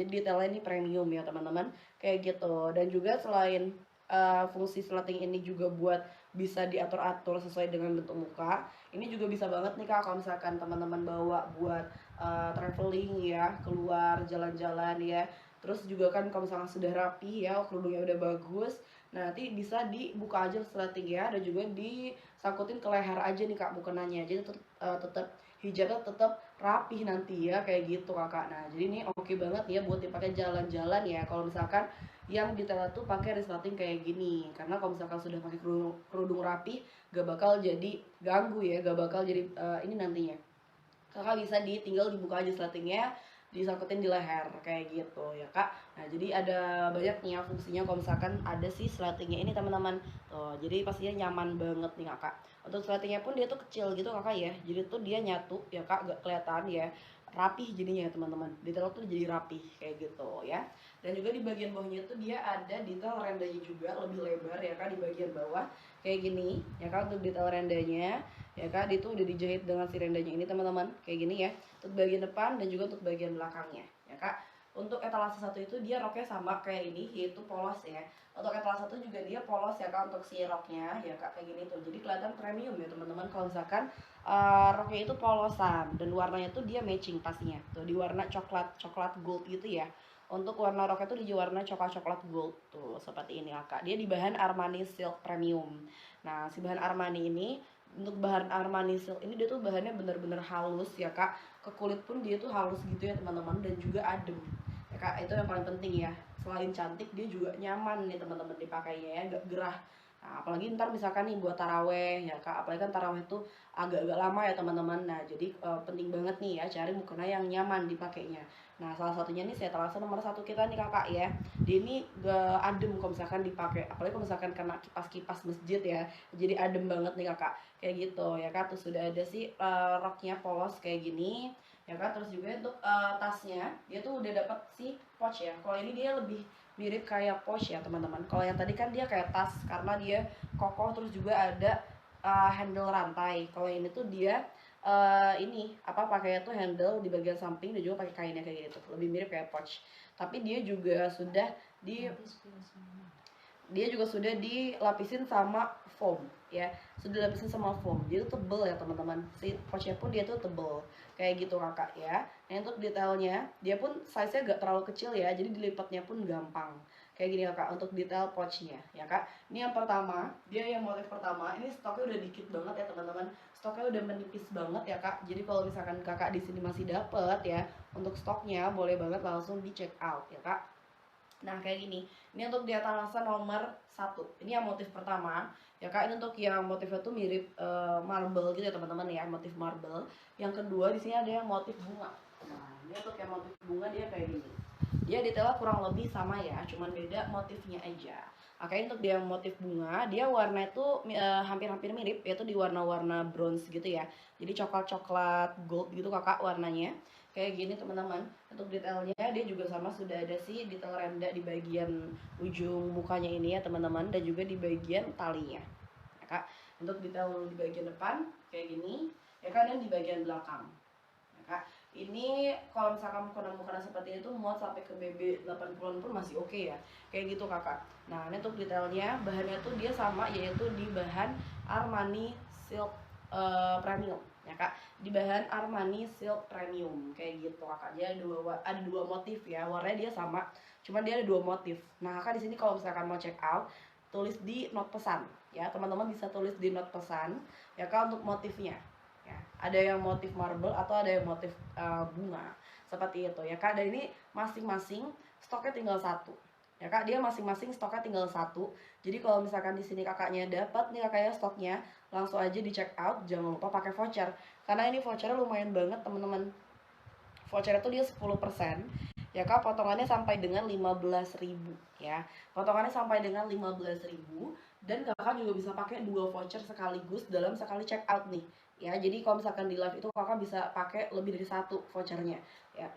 detailnya ini premium ya teman-teman, kayak gitu. Dan juga selain fungsi sleting ini juga buat bisa diatur-atur sesuai dengan bentuk muka, ini juga bisa banget nih kak kalau misalkan teman-teman bawa buat traveling ya, keluar jalan-jalan ya. Terus juga kan kalau misalkan sudah rapi ya, kerudungnya udah bagus, nah nanti bisa dibuka aja sleting ya, dan juga disangkutin ke leher aja nih kak mukenanya, jadi tetap hijabnya tetap rapih nanti ya, kayak gitu kakak. Nah jadi ini oke banget ya buat dipakai jalan-jalan ya kalau misalkan yang detail tuh pakai resleting kayak gini, karena kalau misalkan sudah pakai kerudung rapi gak bakal jadi ganggu ya, gak bakal jadi ini nantinya kakak bisa tinggal dibuka aja sletingnya, disangkutin di leher kayak gitu ya kak. Nah jadi ada banyak nih ya fungsinya kalau misalkan ada si sletingnya ini teman-teman tuh, jadi pastinya nyaman banget nih kakak. Untuk sletingnya pun dia tuh kecil gitu kakak ya, jadi tuh dia nyatu ya kak, gak kelihatan ya, rapih jadinya ya teman-teman, detail tuh jadi rapih kayak gitu ya. Dan juga di bagian bawahnya tuh dia ada detail rendanya juga lebih lebar ya kak, di bagian bawah kayak gini ya kak. Untuk detail rendanya ya kak, itu udah dijahit dengan si rendanya ini teman-teman kayak gini ya, untuk bagian depan dan juga untuk bagian belakangnya ya kak. Untuk etalase satu itu dia roknya sama kayak ini, yaitu polos ya. Untuk etalase satu juga dia polos ya kak, untuk si roknya ya kak kayak gini tuh, jadi kelihatan premium ya teman-teman kalau misalkan roknya itu polosan dan warnanya tuh dia matching pastinya tuh, di warna coklat gold gitu ya. Untuk warna roknya tuh di warna coklat gold tuh seperti ini kak, dia di bahan Armani Silk Premium. Nah si bahan Armani ini, untuk bahan Armani Silk ini dia tuh bahannya bener-bener halus ya kak, ke kulit pun dia tuh halus gitu ya teman-teman, dan juga adem ya kak, itu yang paling penting ya. Selain cantik dia juga nyaman nih teman-teman dipakainya ya, gak gerah. Nah, apalagi ntar misalkan nih buat taraweh ya kak, apalagi kan taraweh tuh agak-agak lama ya teman-teman. Nah jadi penting banget nih ya cari mukena yang nyaman dipakainya. Nah salah satunya nih saya terasa nomor satu kita nih kakak ya, dia ini gak adem kalau misalkan dipakai, apalagi kalau misalkan kena kipas-kipas masjid ya, jadi adem banget nih kakak kayak gitu ya kak. Terus sudah ada sih roknya polos kayak gini ya kak. Terus juga untuk tasnya dia tuh udah dapat si pouch ya. Kalau ini dia lebih mirip kayak pouch ya teman-teman. Kalau yang tadi kan dia kayak tas karena dia kokoh, terus juga ada handle rantai. Kalau ini tuh dia ini apa, pakainya tuh handle di bagian samping dan juga pakai kainnya kayak gitu, lebih mirip kayak pouch. Tapi dia juga sudah dilapisin sama foam ya, sudah dilapisin sama foam, jadi tuh tebel ya teman-teman. Si pouchnya pun dia tuh tebel kayak gitu kakak ya. Nah untuk detailnya dia pun size nya gak terlalu kecil ya, jadi dilipatnya pun gampang kayak gini kakak. Untuk detail pouchnya ya kak, ini yang pertama, dia yang motif pertama ini stoknya udah dikit banget ya teman-teman, stoknya udah menipis banget ya kak. Jadi kalau misalkan kakak di sini masih dapet ya untuk stoknya, boleh banget langsung di check out ya kak. Nah kayak gini, ini untuk di etalase nomor 1, ini yang motif pertama ya kak. Ini untuk yang motifnya tuh mirip marble gitu ya teman-teman ya, motif marble. Yang kedua di sini ada yang motif bunga. Nah ini untuk yang motif bunga dia kayak gini, dia detailnya kurang lebih sama ya, cuman beda motifnya aja. Oke, untuk dia motif bunga, dia warna itu hampir-hampir mirip, yaitu di warna-warna bronze gitu ya. Jadi coklat-coklat gold gitu kakak warnanya. Kayak gini teman-teman. Untuk detailnya dia juga sama, sudah ada sih detail renda di bagian ujung mukanya ini ya teman-teman, dan juga di bagian talinya. Ya, kak. Untuk detail di bagian depan kayak gini, ya kan, dan di bagian belakang. Ya, kak. Ini kalau misalkan mukena seperti itu muat sampai ke BB 80-an pun masih oke ya. Kayak gitu kakak. Nah, ini untuk detailnya, bahannya tuh dia sama, yaitu di bahan Armani Silk Premium ya kak, di bahan Armani Silk Premium kayak gitu kakak. Dia ada dua motif ya, warnanya dia sama, cuman dia ada dua motif. Nah kakak di sini kalau misalkan mau check out, tulis di note pesan ya teman-teman, bisa tulis di note pesan ya kak untuk motifnya ya. Ada yang motif marble atau ada yang motif bunga seperti itu ya kak. Dan ini masing-masing stoknya tinggal satu ya kak, dia masing-masing stoknya tinggal satu. Jadi kalau misalkan di sini kakaknya dapat nih kakaknya stoknya, langsung aja di check out, jangan lupa pakai voucher karena ini vouchernya lumayan banget teman-teman. Vouchernya tuh dia 10% ya kak, potongannya sampai dengan 15.000 ya, potongannya sampai dengan 15.000. Dan kakak juga bisa pakai 2 voucher sekaligus dalam sekali check out nih ya. Jadi kalau misalkan di live itu kakak bisa pakai lebih dari satu vouchernya ya.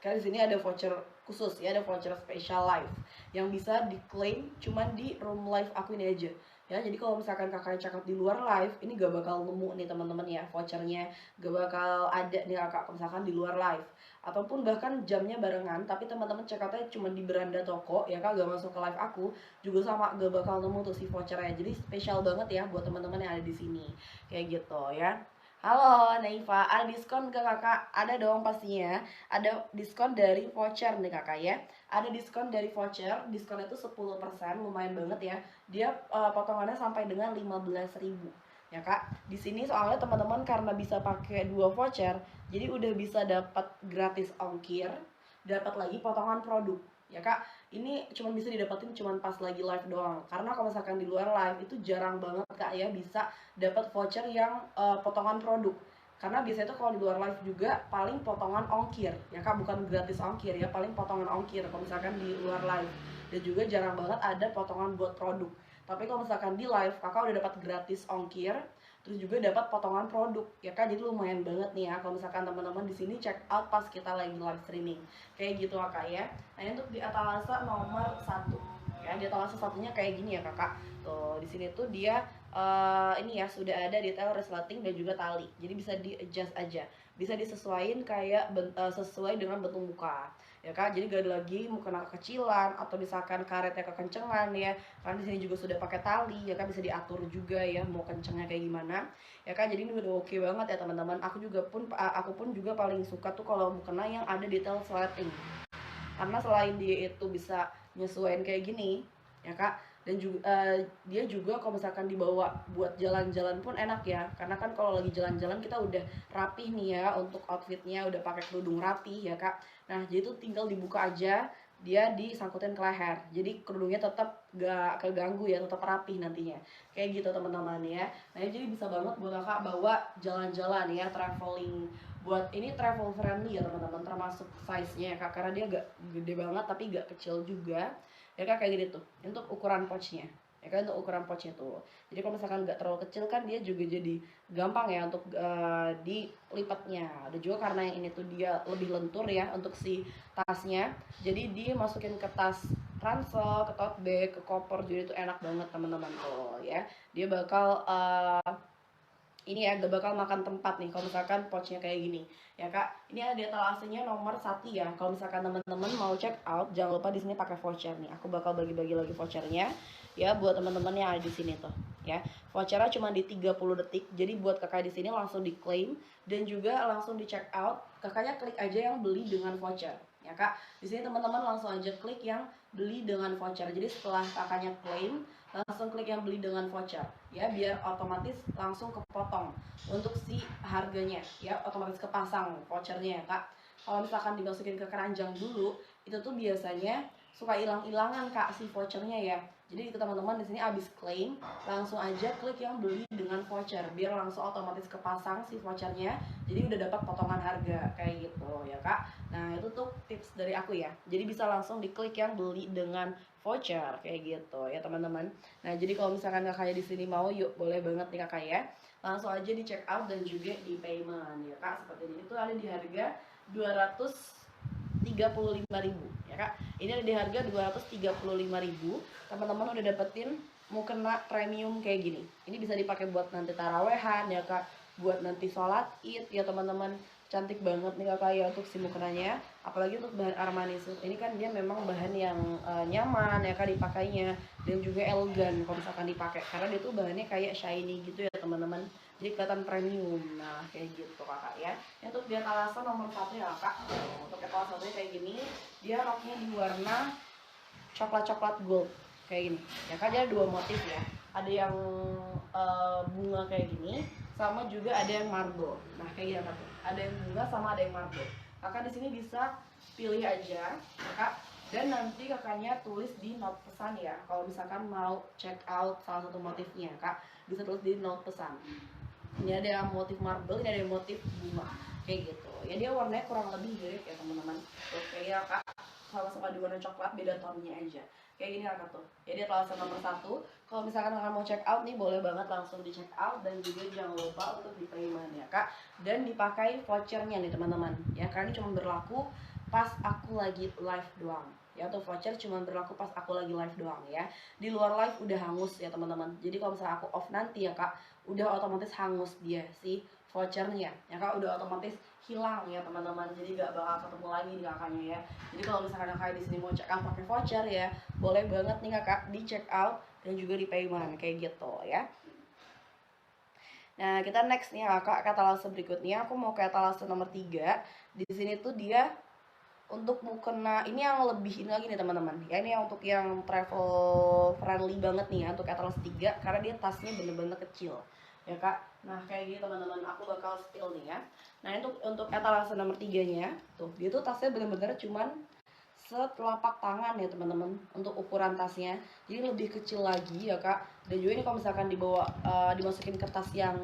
Karena di sini ada voucher khusus ya, ada voucher special live yang bisa diklaim cuman di room live aku ini aja ya. Jadi kalau misalkan kakak check out di luar live, ini gak bakal nemu nih teman-teman ya vouchernya, gak bakal ada nih kakak misalkan di luar live, ataupun bahkan jamnya barengan tapi teman-teman check outnya cuma di beranda toko ya kak, gak masuk ke live aku juga sama, gak bakal nemu tuh si vouchernya. Jadi spesial banget ya buat teman-teman yang ada di sini kayak gitu ya. Halo Naifa, ada diskon ke kakak? Ada dong pastinya. Ada diskon dari voucher nih kakak ya. Ada diskon dari voucher, diskonnya itu 10%, lumayan banget ya. Dia potongannya sampai dengan 15.000 ya kak. Di sini soalnya teman-teman karena bisa pakai 2 voucher, jadi udah bisa dapat gratis ongkir, dapat lagi potongan produk ya kak. Ini cuma bisa didapatin cuma pas lagi live doang, karena kalau misalkan di luar live itu jarang banget kak ya bisa dapat voucher yang potongan produk. Karena biasanya tuh kalau di luar live juga paling potongan ongkir ya kak, bukan gratis ongkir ya, paling potongan ongkir kalau misalkan di luar live. Dan juga jarang banget ada potongan buat produk. Tapi kalau misalkan di live kakak udah dapat gratis ongkir, terus juga dapat potongan produk ya kak. Jadi lumayan banget nih ya kalau misalkan teman-teman di sini check out pas kita lagi live streaming kayak gitu kak ya. Nah untuk di Atalasa nomor 1 ya, di Atalasa satunya kayak gini ya kakak. Tuh di sini tuh dia ini ya sudah ada detail resleting dan juga tali, jadi bisa di adjust aja, bisa disesuaikan kayak sesuai dengan bentuk muka ya kak. Jadi gak ada lagi mukena kekecilan atau misalkan karetnya kekencengan ya, karena di sini juga sudah pakai tali ya kak, bisa diatur juga ya mau kencengnya kayak gimana ya kak. Jadi ini udah oke banget ya teman-teman. Aku pun juga paling suka tuh kalau mukena yang ada detail sleting, karena selain dia itu bisa nyesuaiin kayak gini ya kak, dan juga dia juga kalau misalkan dibawa buat jalan-jalan pun enak ya, karena kan kalau lagi jalan-jalan kita udah rapih nih ya untuk outfitnya, udah pakai kerudung rapi ya kak. Nah jadi itu tinggal dibuka aja, dia disangkutin ke leher, jadi kerudungnya tetap gak keganggu ya, tetap rapih nantinya kayak gitu teman-teman ya. Nah jadi bisa banget buat kakak bawa jalan-jalan ya, traveling. Buat ini travel friendly ya teman-teman, termasuk size-nya ya kak, karena dia gak gede banget tapi gak kecil juga ya kak, kayak gitu tuh untuk ukuran pouchnya ya kan. Untuk ukuran pouchnya tuh, jadi kalau misalkan nggak terlalu kecil kan dia juga jadi gampang ya untuk dilipatnya. Ada juga karena yang ini tuh dia lebih lentur ya untuk si tasnya, jadi dia masukin ke tas ransel, ke tote bag, ke koper, jadi itu enak banget teman-teman tuh ya. Dia bakal ini ya gak bakal makan tempat nih kalau misalkan pouchnya kayak gini ya kak. Ini ada etalasenya nomor 1 ya. Kalau misalkan teman-teman mau check out, jangan lupa di sini pakai voucher nih. Aku bakal bagi-bagi lagi vouchernya ya buat teman-teman yang ada di sini tuh ya. Vouchernya cuma di 30 detik, jadi buat kakak di sini langsung diklaim dan juga langsung di check out. Kakaknya klik aja yang beli dengan voucher ya kak. Di sini teman-teman langsung aja klik yang beli dengan voucher. Jadi setelah kakaknya klaim, langsung klik yang beli dengan voucher ya, biar otomatis langsung kepotong untuk si harganya ya, otomatis kepasang vouchernya ya kak. Kalau misalkan dimasukin ke keranjang dulu, itu tuh biasanya suka hilang-hilangan kak si vouchernya ya. Jadi teman-teman di sini abis claim langsung aja klik yang beli dengan voucher, biar langsung otomatis kepasang si vouchernya, jadi udah dapat potongan harga kayak gitu ya kak. Nah itu tuh tips dari aku ya, jadi bisa langsung diklik yang beli dengan voucher kayak gitu ya teman-teman. Nah jadi kalau misalkan kakaknya di sini mau, yuk boleh banget nih kakak ya, langsung aja di check out dan juga di payment ya kak. Seperti ini, itu ada di harga 235.000 ya kak. Ini ada di harga 235.000. Teman-teman udah dapetin mukena premium kayak gini. Ini bisa dipakai buat nanti tarawehan ya kak, buat nanti sholat id ya teman-teman. Cantik banget nih kakak ya untuk si mukenanya, apalagi untuk bahan Armani Silk ini kan dia memang bahan yang nyaman ya kak dipakainya, dan juga elegan kalau misalkan dipakai, karena dia tuh bahannya kayak shiny gitu ya teman-teman, jadi kelihatan premium. Nah kayak gitu kakak ya. Ini untuk dia alasan nomor 1 ya kak. Untuk etalase satunya kayak gini, dia roknya di warna coklat gold kayak gini ya kak. Dia ada 2 motif ya, ada yang bunga kayak gini, sama juga ada yang marble. Nah kayak gini kak, ada yang bunga sama ada yang marble. Kakak di sini bisa pilih aja ya kak, dan nanti kakaknya tulis di note pesan ya. Kalau misalkan mau check out salah satu motifnya kak, bisa tulis di note pesan. Ini ada yang motif marble, ini ada yang motif bunga kayak gitu ya. Dia warnanya kurang lebih mirip ya teman-teman, kayak kak sama-sama di warna coklat, beda tonnya aja kayak gini kakak tuh. Jadi alasan nomor 1, kalau misalkan kakak mau check out nih, boleh banget langsung di check out, dan juga jangan lupa untuk di payment ya kak, dan dipakai vouchernya nih teman-teman ya, karena ini cuma berlaku pas aku lagi live doang ya, atau voucher cuma berlaku pas aku lagi live doang ya. Di luar live udah hangus ya teman-teman. Jadi kalau misalnya aku off nanti ya kak, udah otomatis hangus dia si vouchernya ya kak, udah otomatis hilang ya teman-teman. Jadi gak bakal ketemu lagi di kakaknya ya. Jadi kalau misalkan kakak di sini mau check out pakai voucher ya, boleh banget nih kakak di check out dan juga di payment kayak gitu ya. Nah, kita next nih kakak, etalase berikutnya. Aku mau ke etalase nomor 3. Di sini tuh dia untuk mukena ini yang lebih ini lagi nih teman-teman. Ya ini yang untuk yang travel friendly banget nih ya, untuk etalase 3 karena dia tasnya bener-bener kecil. Ya kak. Nah, kayak gini teman-teman, aku bakal spill nih ya. Nah, untuk etalase nomor 3-nya, tuh, dia tuh tasnya bener-bener cuman setelapak tangan ya teman-teman untuk ukuran tasnya, jadi lebih kecil lagi ya kak. Dan juga ini kalau misalkan dibawa dimasukin kertas yang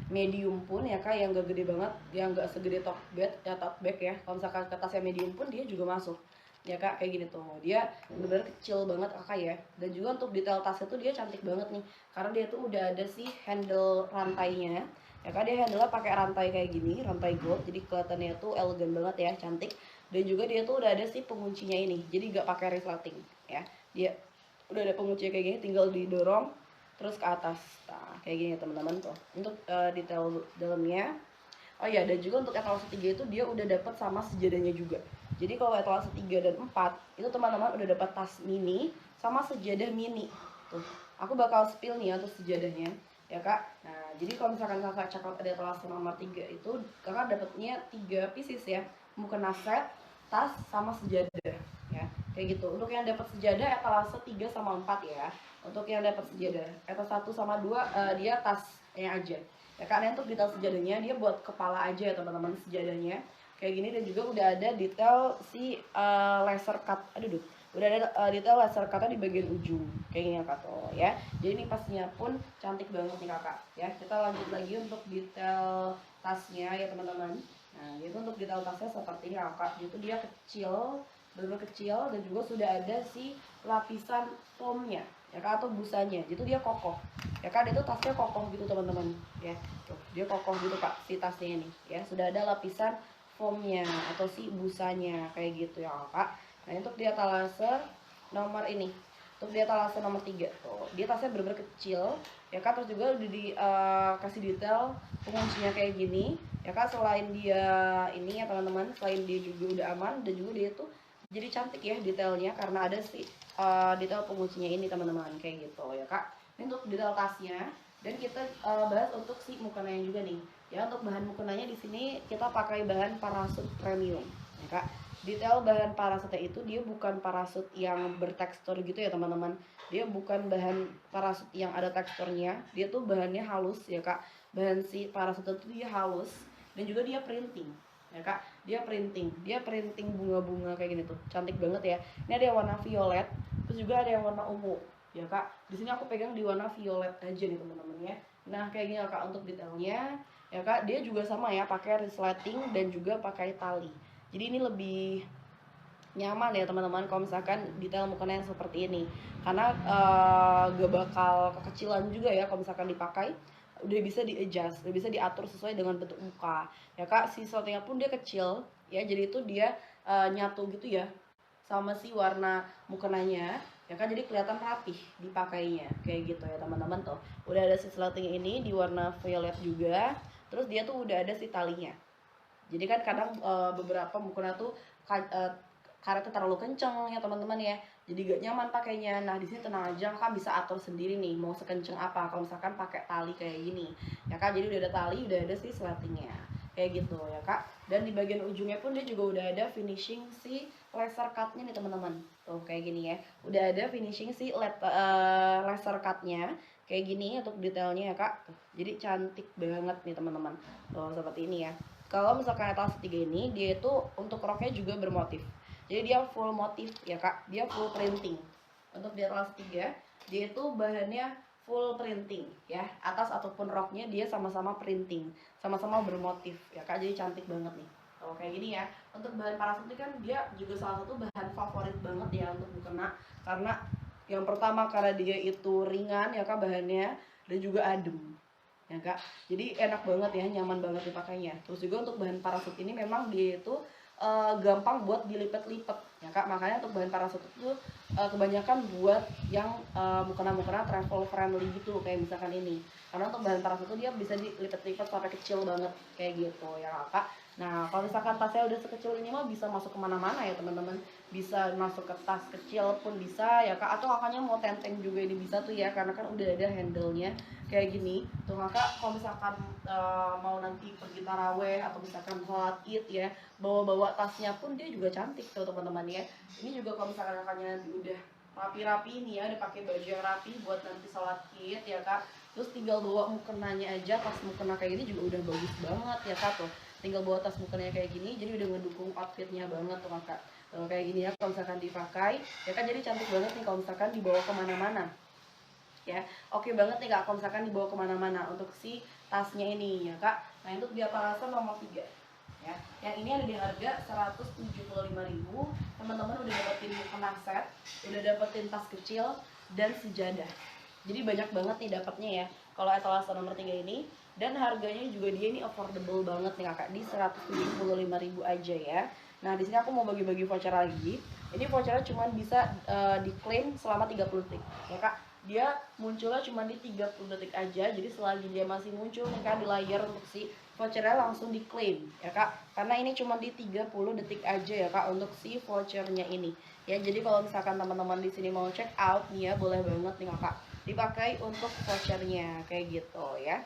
medium pun ya kak, yang gak gede banget, yang gak segede tote bag ya, tote bag ya, kalau misalkan kertas yang medium pun dia juga masuk ya kak, kayak gini tuh, dia bener-bener kecil banget kakak ya. Dan juga untuk detail tasnya tuh dia cantik banget nih, karena dia tuh udah ada sih handle rantainya ya kak. Dia handle pakai rantai kayak gini, rantai gold, jadi kelihatannya tuh elegan banget ya, cantik. Dan juga dia tuh udah ada sih penguncinya ini, jadi gak pakai resleting ya. Dia udah ada penguncinya kayak gini, tinggal didorong terus ke atas. Nah, kayak gini teman-teman tuh untuk detail dalamnya. Oh iya, dan juga untuk etalase 3 itu dia udah dapat sama sejadahnya juga. Jadi kalau etalase 3 dan 4 itu teman-teman udah dapat tas mini sama sejadah mini. Tuh, aku bakal spill nih untuk sejadahnya ya kak. Nah, jadi kalau misalkan kakak cakap ada etalase nomor 3 itu, kakak dapatnya 3 pieces ya, mukena set, tas, sama sejadah ya. Kayak gitu. Untuk yang dapat sejadah etalase 3 sama 4 ya. Untuk yang dapat sejadah etalase 1 sama 2 dia tasnya aja. Ya karena untuk detail sejadahnya dia buat kepala aja ya teman-teman sejadahnya. Kayak gini. Dan juga udah ada detail si laser cut. Aduh, udah ada detail laser cutnya di bagian ujung kayak gini ya kak tuh ya. Jadi ini pastinya pun cantik banget nih kakak ya. Kita lanjut lagi untuk detail tasnya ya teman-teman. Nah, itu untuk detail tasnya seperti ini kakak. Itu dia kecil, benar-benar kecil, dan juga sudah ada si lapisan foamnya ya kak, atau busanya. Itu dia kokoh ya kak. Dia tuh tasnya kokoh gitu teman-teman ya. Tuh, dia kokoh gitu kak si tasnya ini ya. Sudah ada lapisan foamnya atau si busanya kayak gitu ya kak. Nah, untuk dia etalase nomor ini, untuk dia etalase nomor 3 tuh, dia tasnya bener-bener kecil ya kak. Terus juga udah dikasih detail penguncinya kayak gini ya kak. Selain dia ini ya teman-teman, selain dia juga udah aman, dan juga dia tuh jadi cantik ya detailnya karena ada si detail penguncinya ini teman-teman kayak gitu ya kak. Ini untuk detail tasnya. Dan kita bahas untuk si mukenanya juga nih ya. Untuk bahan mukenanya di sini kita pakai bahan parasut premium ya kak. Detail bahan parasutnya itu dia bukan parasut yang bertekstur gitu ya teman-teman. Dia bukan bahan parasut yang ada teksturnya, dia tuh bahannya halus ya kak. Bahan si parasut itu dia halus, dan juga dia printing ya kak. Dia printing bunga-bunga kayak gini tuh, cantik banget ya. Ini ada yang warna violet, terus juga ada yang warna ungu ya kak. Di sini aku pegang di warna violet aja nih teman-teman ya. Nah, kayak gini ya kak untuk detailnya ya kak. Dia juga sama ya, pakai resleting dan juga pakai tali. Jadi ini lebih nyaman ya teman-teman kalau misalkan detail mukanya yang seperti ini, karena gak bakal kekecilan juga ya kalau misalkan dipakai. Udah bisa di adjust, udah bisa diatur sesuai dengan bentuk muka ya kak. Si slotnya pun dia kecil ya, jadi itu dia nyatu gitu ya sama si warna mukenanya ya kan. Jadi kelihatan rapih dipakainya kayak gitu ya teman-teman. Tuh udah ada si slotting ini di warna violet juga. Terus dia tuh udah ada si talinya. Jadi kan kadang beberapa mukena tuh karetnya terlalu kenceng ya teman-teman ya, jadi gak nyaman pakainya. Nah, di sini tenang aja, kan bisa atur sendiri nih mau sekenceng apa kalau misalkan pakai tali kayak gini ya kak. Jadi udah ada tali, udah ada si sletingnya kayak gitu ya kak. Dan di bagian ujungnya pun dia juga udah ada finishing si laser cutnya nih teman-teman. Tuh kayak gini ya, udah ada finishing si laser cutnya kayak gini untuk detailnya ya kak. Tuh, jadi cantik banget nih teman-teman. Tuh seperti ini ya. Kalau misalkan etalase 3 ini, dia itu untuk roknya juga bermotif. Jadi dia full motif ya kak, dia full printing. Untuk di etalase 3, dia itu bahannya full printing ya. Atas ataupun roknya dia sama-sama printing, sama-sama bermotif ya kak. Jadi cantik banget nih. Kalau kayak gini ya. Untuk bahan parasut ini kan dia juga salah satu bahan favorit banget ya untuk mukena. Karena yang pertama karena dia itu ringan ya kak bahannya, dan juga adem ya kak. Jadi enak banget ya, nyaman banget dipakainya. Terus juga untuk bahan parasut ini memang dia itu gampang buat dilipat-lipat ya kak. Makanya untuk bahan parasut itu kebanyakan buat yang mukena-mukena travel friendly gitu kayak misalkan ini, karena untuk bahan parasut itu dia bisa dilipat-lipat sampai kecil banget kayak gitu ya kak. Nah kalau misalkan tasnya udah sekecil ini mah bisa masuk kemana-mana ya teman-teman, bisa masuk ke tas kecil pun bisa ya kak, atau kakaknya mau tenteng juga ini bisa tuh ya, karena kan udah ada handle-nya kayak gini tuh kakak. Kalau misalkan mau nanti pergi taraweh atau misalkan sholat id ya, bawa-bawa tasnya pun dia juga cantik tuh teman-teman ya. Ini juga kalau misalkan kakaknya udah rapi-rapi nih ya, udah pakai baju yang rapi buat nanti sholat id ya kak, terus tinggal bawa mukenanya aja, tas mukena kayak gini juga udah bagus banget ya kak tuh. Tinggal bawa tas mukenanya kayak gini, jadi udah ngedukung outfitnya banget tuh kakak. Kayak gini ya kalau misalkan dipakai ya kan, jadi cantik banget nih kalau misalkan dibawa kemana-mana ya. Oke banget nih kak kalau misalkan dibawa kemana-mana untuk si tasnya ini ya kak. Nah untuk di atas nomor 3 ya, yang ini ada di harga 175.000. Teman-teman udah dapetin mukena set, udah dapetin tas kecil dan sejadah, jadi banyak banget nih dapatnya ya kalau etalase nomor 3 ini. Dan harganya juga dia ini affordable banget nih kakak, di 175.000 aja ya. Nah di sini aku mau bagi-bagi voucher lagi. Ini vouchernya cuma bisa diklaim selama 30 detik ya kak. Dia munculnya cuma di 30 detik aja, jadi selagi dia masih muncul nih kak di layar untuk si vouchernya langsung diklaim ya kak, karena ini cuma di 30 detik aja ya kak untuk si vouchernya ini ya. Jadi kalau misalkan teman-teman di sini mau check out nih ya, boleh banget nih kakak dipakai untuk vouchernya kayak gitu ya.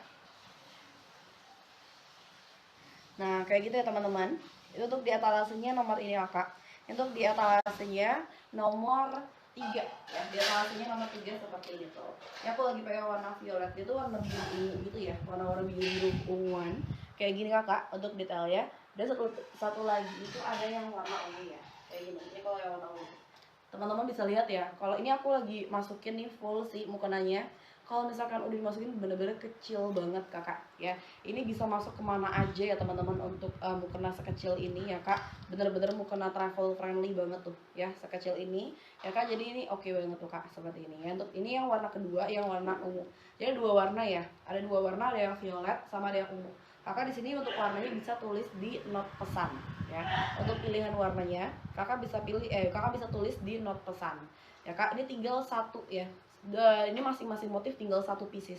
Nah kayak gitu ya teman-teman, itu untuk di etalasenya nomor ini kakak. Untuk di etalasenya nomor 3 ya, di etalasenya nomor 3 seperti ini tuh ya. Aku lagi pakai warna violet, itu warna biru ungu gitu ya, warna-warna biru unguan kayak gini kakak untuk detailnya. Dan satu lagi itu ada yang warna ungu ya kayak gini. Ini kalau yang warna ungu teman-teman bisa lihat ya, kalau ini aku lagi masukin nih full si mukenanya. Kalau misalkan udah dimasukin bener-bener kecil banget kakak ya, ini bisa masuk kemana aja ya teman-teman untuk mukena sekecil ini ya kak. Bener-bener mukena travel friendly banget tuh ya, sekecil ini ya kak. Jadi ini oke banget tuh kak seperti ini ya. Untuk ini yang warna kedua yang warna ungu, jadi dua warna ya, ada dua warna, ada yang violet sama ada yang ungu. Kakak di sini untuk warnanya bisa tulis di note pesan ya. Untuk pilihan warnanya kakak bisa pilih kakak bisa tulis di note pesan ya kak. Ini tinggal satu ya, ini masing-masing motif tinggal satu pieces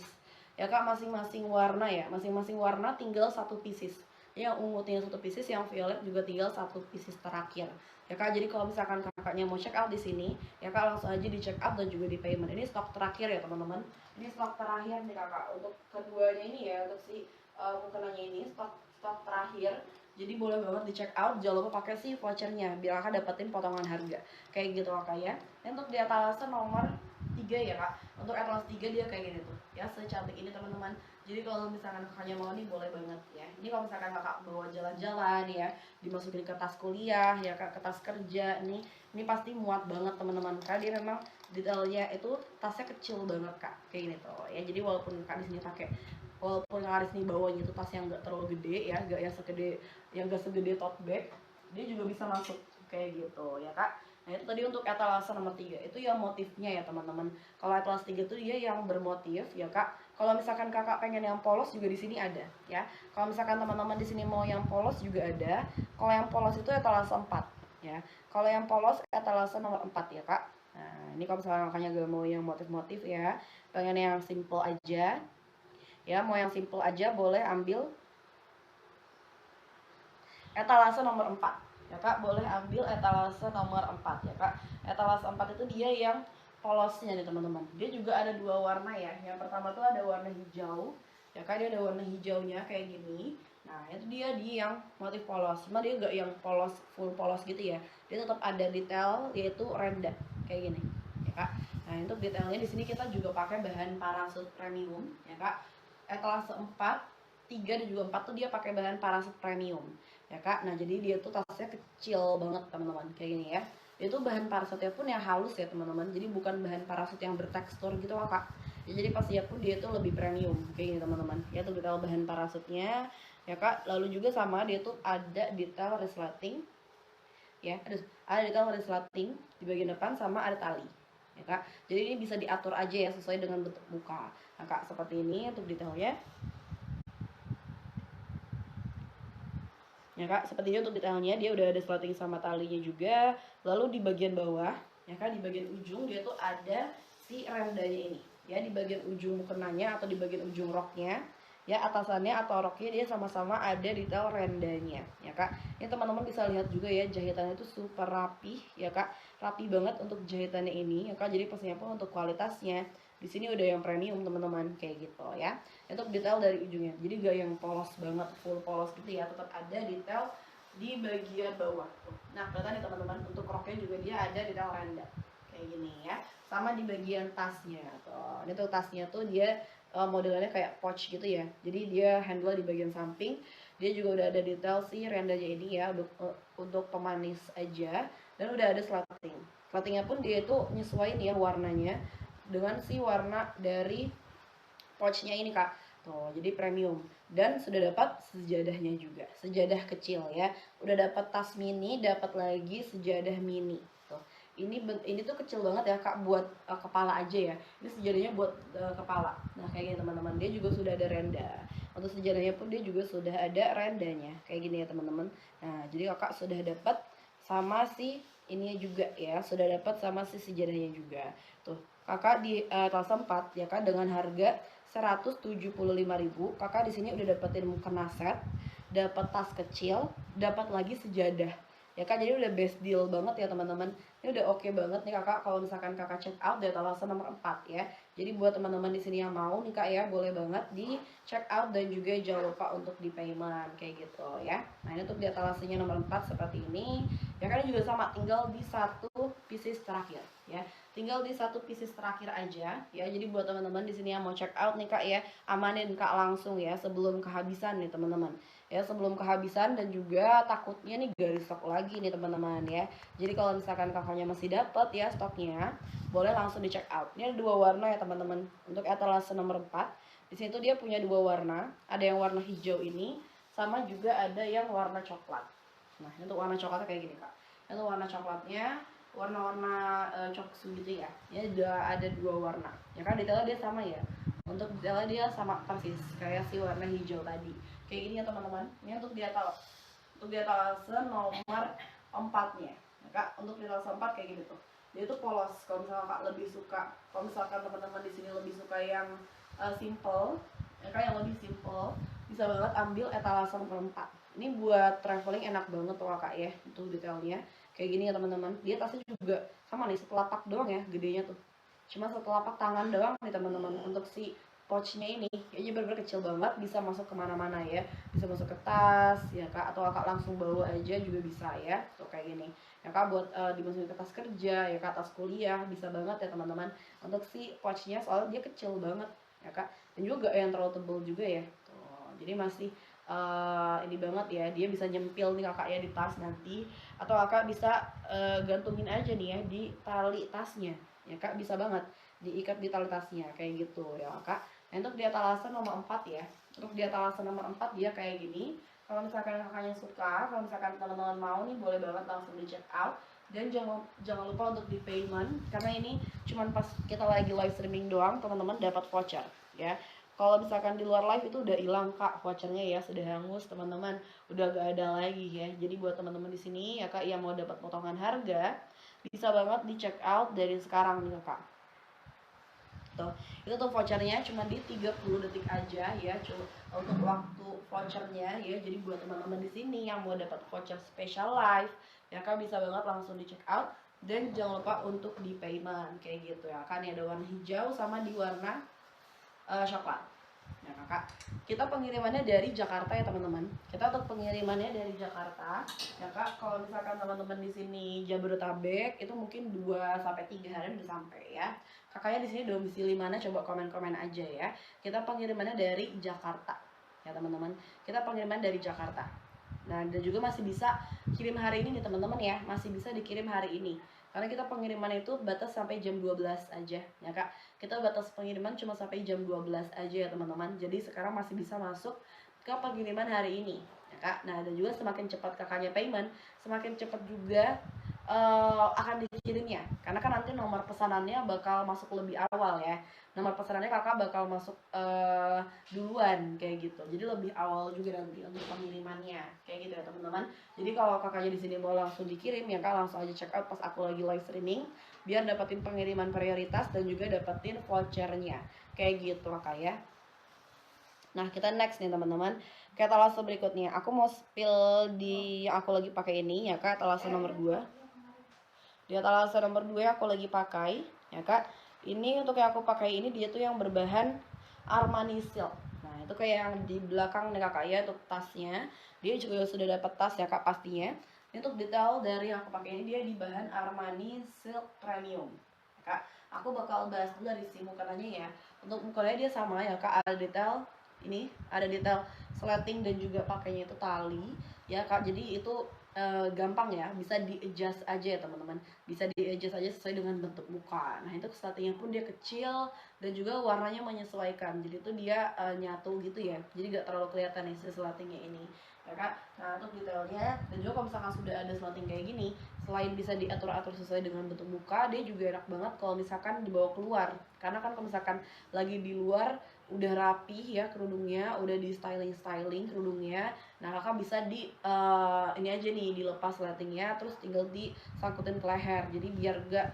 ya kak, masing-masing warna ya, masing-masing warna tinggal satu pieces. Yang ungu tinggal satu pieces, yang violet juga tinggal satu pieces terakhir ya kak. Jadi kalau misalkan kakaknya mau check out di sini ya kak, langsung aja di check out dan juga di payment. Ini stok terakhir ya teman-teman, ini stok terakhir nih kakak untuk keduanya ini ya, untuk si mukenanya ini stok terakhir. Jadi boleh banget di check out, jangan lupa pakai si vouchernya biar kakak dapetin potongan harga kayak gitu kakak ya. Dan untuk di etalase nomor 3 ya kak, untuk etalase 3 dia kayak gini tuh ya, secantik ini teman-teman. Jadi kalau misalkan kakaknya mau nih boleh banget ya. Ini kalau misalkan kakak bawa jalan-jalan ya, dimasukin ke tas kuliah ya kak, ke tas kerja nih, ini pasti muat banget teman-teman, karena dia memang detailnya itu tasnya kecil banget kak kayak gini tuh ya. Jadi walaupun kakak di sini pakai, walaupun Aris nih bawanya itu tas yang gak terlalu gede ya, gak yang segede tote bag, dia juga bisa masuk kayak gitu ya kak. Nah itu tadi untuk etalase nomor 3 itu yang motifnya ya teman-teman. Kalau etalase 3 itu dia yang bermotif ya kak. Kalau misalkan kakak pengen yang polos juga di sini ada ya. Kalau misalkan teman-teman di sini mau yang polos juga ada. Kalau yang polos itu etalase 4 ya. Kalau yang polos etalase nomor 4 ya kak. Nah ini kalau misalkan kakaknya gak mau yang motif-motif ya, pengen yang simple aja ya, mau yang simple aja boleh ambil etalase nomor 4 ya kak, boleh ambil etalase nomor 4 ya kak. Etalase 4 itu dia yang polosnya nih teman-teman. Dia juga ada dua warna ya. Yang pertama tuh ada warna hijau ya kak, dia ada warna hijaunya kayak gini. Nah itu dia di yang motif polos, cuma dia gak yang polos full polos gitu ya, dia tetap ada detail yaitu renda kayak gini ya kak. Nah untuk detailnya di sini kita juga pakai bahan parasut premium ya kak. Etalase 4, 3 dan juga 4 tuh dia pakai bahan parasut premium ya kak. Nah jadi dia tuh tasnya kecil banget teman-teman kayak gini ya. Dia tuh bahan parasutnya pun yang halus ya teman-teman, jadi bukan bahan parasut yang bertekstur gitu kak ya. Jadi pastinya pun dia tuh lebih premium kayak gini teman-teman ya. Tuh detail bahan parasutnya ya kak. Lalu juga sama dia tuh ada detail resleting ya, ada detail resleting di bagian depan sama ada tali ya kak. Jadi ini bisa diatur aja ya sesuai dengan bentuk muka nah kak, seperti ini untuk detailnya. ya kak. Seperti ini untuk detailnya, dia udah ada slating sama talinya juga. Lalu di bagian bawah, ya kak, di bagian ujung dia tuh ada si rendanya ini, ya, di bagian ujung mukenanya atau di bagian ujung roknya, ya, atasannya atau roknya dia sama-sama ada detail rendanya, ya kak. Ini teman-teman bisa lihat juga ya, jahitannya itu super rapi, ya kak, rapi banget untuk jahitannya ini, ya kak. Jadi pastinya pun untuk kualitasnya di sini udah yang premium teman-teman, kayak gitu ya. Untuk detail dari ujungnya, jadi gak yang polos banget, full polos gitu ya, tetap ada detail di bagian bawah tuh. Nah kelihatan nih teman-teman, untuk roknya juga dia ada detail renda kayak gini ya. Sama di bagian tasnya tuh, ini tuh tasnya tuh dia modelannya kayak pouch gitu ya, jadi dia handle di bagian samping. Dia juga udah ada detail si rendanya ini ya, untuk pemanis aja. Dan udah ada slatingnya pun dia itu nyesuaiin ya warnanya dengan si warna dari pouchnya ini kak tuh, jadi premium. Dan sudah dapat sejadahnya juga, sejadah kecil ya. Udah dapat tas mini, dapat lagi sejadah mini tuh. Ini tuh kecil banget ya kak, buat kepala aja ya. Ini sejadahnya buat kepala. Nah kayak gini teman-teman, dia juga sudah ada renda. Untuk sejadahnya pun dia juga sudah ada rendanya kayak gini ya teman-teman. Nah jadi kakak sudah dapat sama si ininya juga ya, sudah dapat sama si sejadahnya juga tuh. Kakak di kelas 4 ya kan, dengan harga 175.000, kakak di sini udah dapetin mukena set, dapat tas kecil, dapat lagi sejadah. Ya kan, jadi udah best deal banget ya teman-teman. Ini udah oke banget nih kakak kalau misalkan kakak check out dari etalase nomor 4 ya. Jadi buat teman-teman di sini yang mau nih kak ya, boleh banget di check out dan juga jangan lupa untuk di payment kayak gitu ya. Nah, ini untuk di etalasenya nomor 4 seperti ini. Ya kan, juga sama, tinggal di satu pieces terakhir ya. Tinggal di satu pieces terakhir aja ya. Jadi buat teman-teman di sini yang mau check out nih kak ya, amanin kak langsung ya sebelum kehabisan nih teman-teman. Ya sebelum kehabisan, dan juga takutnya nih gak restock lagi nih teman-teman ya. Jadi kalau misalkan kakaknya masih dapat ya stoknya, boleh langsung di check out. Ini ada dua warna ya teman-teman. Untuk etalase nomor 4, di sini tuh dia punya dua warna. Ada yang warna hijau ini, sama juga ada yang warna coklat. Nah, ini untuk warna coklatnya kayak gini kak. Itu warna coklatnya warna-warna coksu gitu ya. Ini udah ada dua warna. Ya kan, detailnya dia sama ya. Untuk detailnya dia sama persis kayak si warna hijau tadi. Kayak gini ya teman-teman. Ini untuk di etalase nomor 4-nya. Ya, kak, untuk di etalase 4 kayak gini tuh. Dia tuh polos. Kalau misalkan kak lebih suka, kalau misalkan teman-teman di sini lebih suka yang simple, ya kan, yang lebih simple, bisa banget ambil etalase nomor 4. Ini buat traveling enak banget tuh kakak ya. Untuk detailnya kayak gini ya teman-teman. Dia tasnya juga sama nih, setelapak doang ya gedenya tuh, cuma setelapak tangan doang nih teman-teman. Untuk si pouchnya ini ya, bener-bener kecil banget, bisa masuk kemana-mana ya, bisa masuk ke tas ya kak, atau kakak langsung bawa aja juga bisa ya tuh kayak gini ya kak, buat dimasukin ke tas kerja ya kak, tas kuliah, bisa banget ya teman-teman untuk si pouchnya, soalnya dia kecil banget ya kak, dan juga yang terlalu tebal juga ya tuh. Jadi masih ini banget ya, dia bisa nyempil nih kakak ya di tas nanti, atau kakak bisa gantungin aja nih ya di tali tasnya ya kak, bisa banget diikat di tali tasnya kayak gitu ya kak. Nah, untuk di etalase nomor 4 ya, untuk di etalase nomor 4 dia kayak gini. Kalau misalkan kakaknya suka, kalau misalkan teman-teman mau nih, boleh banget langsung di check out. Dan jangan lupa untuk di payment, karena ini cuman pas kita lagi live streaming doang teman-teman dapat voucher ya. Kalau misalkan di luar live itu udah hilang kak vouchernya ya, sudah hangus teman-teman, udah gak ada lagi ya. Jadi buat teman-teman di sini ya kak yang mau dapat potongan harga, bisa banget di check out dari sekarang nih kak. Tuh, itu tuh vouchernya cuma di 30 detik aja ya, untuk waktu vouchernya ya. Jadi buat teman-teman di sini yang mau dapat voucher special live ya kak, bisa banget langsung di check out. Dan jangan lupa untuk di payment kayak gitu ya kan. Ada warna hijau sama di warna coklat. Nah kakak, kita pengirimannya dari Jakarta ya teman-teman. Kita untuk pengirimannya dari Jakarta ya kak. Kalau misalkan teman-teman di sini Jabodetabek, itu mungkin 2-3 hari udah sampai ya. Kakaknya di sini domisili mana, coba komen-komen aja ya. Kita pengirimannya dari Jakarta ya teman-teman. Kita pengiriman dari Jakarta. Nah, dan juga masih bisa kirim hari ini nih teman-teman ya, masih bisa dikirim hari ini. Karena kita pengiriman itu batas sampai jam 12 aja ya kak. Kita batas pengiriman cuma sampai jam 12 aja ya teman-teman. Jadi sekarang masih bisa masuk ke pengiriman hari ini ya kak. Nah, dan juga semakin cepat kakaknya payment, semakin cepat juga akan dikirimnya, karena kan nanti nomor pesanannya bakal masuk lebih awal ya. Nomor pesanannya kakak bakal masuk duluan kayak gitu, jadi lebih awal juga nanti untuk pengirimannya kayak gitu ya teman-teman. Jadi kalau kakaknya di sini mau langsung dikirim ya kak, langsung aja check out pas aku lagi live streaming biar dapetin pengiriman prioritas dan juga dapetin vouchernya kayak gitu kakak ya. Nah kita next nih teman-teman, ke etalase berikutnya. Aku mau spill di yang aku lagi pakai ini ya kak, etalase nomor 2. Di etalase nomor 2 aku lagi pakai ya kak. Ini untuk yang aku pakai ini dia tuh yang berbahan Armani Silk. Nah itu kayak yang di belakang nih kakak ya, untuk tasnya dia juga sudah dapat tas ya kak pastinya. Ini untuk detail dari yang aku pakai ini dia di bahan Armani Silk Premium ya kak. Aku bakal bahas dulu dari si mukanya ya. Untuk mukanya dia sama ya kak, ada detail ini, ada detail sleting dan juga pakainya itu tali ya kak. Jadi itu gampang ya, bisa di adjust aja ya teman-teman, bisa di adjust aja sesuai dengan bentuk muka. Nah itu sletingnya pun dia kecil dan juga warnanya menyesuaikan, jadi itu dia nyatu gitu ya, jadi gak terlalu kelihatan nih si sletingnya ini ya kak. Nah untuk detailnya dan juga kalau misalkan sudah ada sleting kayak gini, selain bisa diatur-atur sesuai dengan bentuk muka, dia juga enak banget kalau misalkan dibawa keluar, karena kan kalau misalkan lagi di luar udah rapi ya kerudungnya, udah di styling kerudungnya. Nah kakak bisa di ini aja nih, dilepas lightingnya terus tinggal disangkutin ke leher, jadi biar gak